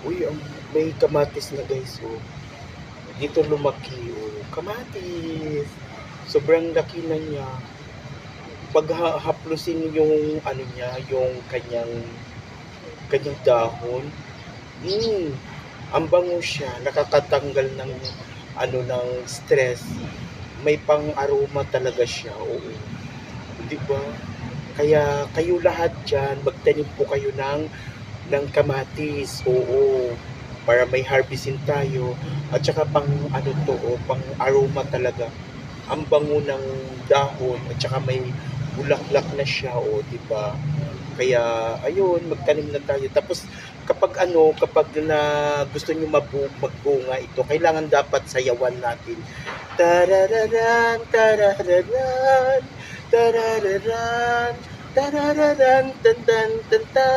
Uy, may kamatis na guys, oh. Dito lumaki, oh. Kamatis. Sobrang laki na niya. Pag haplusin yung ano niya, yung kanyang dahon, mm, ang bango siya, nakakatanggal ng ano ng stress. May pang-aroma talaga siya, oo. 'Di ba? Kaya kayo lahat diyan, magtanim po kayo ng kamatis, oo. Para may harvestin tayo. At saka pang ano to, oh, pang aroma talaga. Ang bango ng dahon at saka may bulaklak na siya, oh, 'di ba? Kaya ayun, magtanim na tayo. Tapos kapag na gusto niyo magbunga ito, kailangan dapat sayawan natin. Tarararan, tarararan, tarararan, tarararan, tan tan tan tan.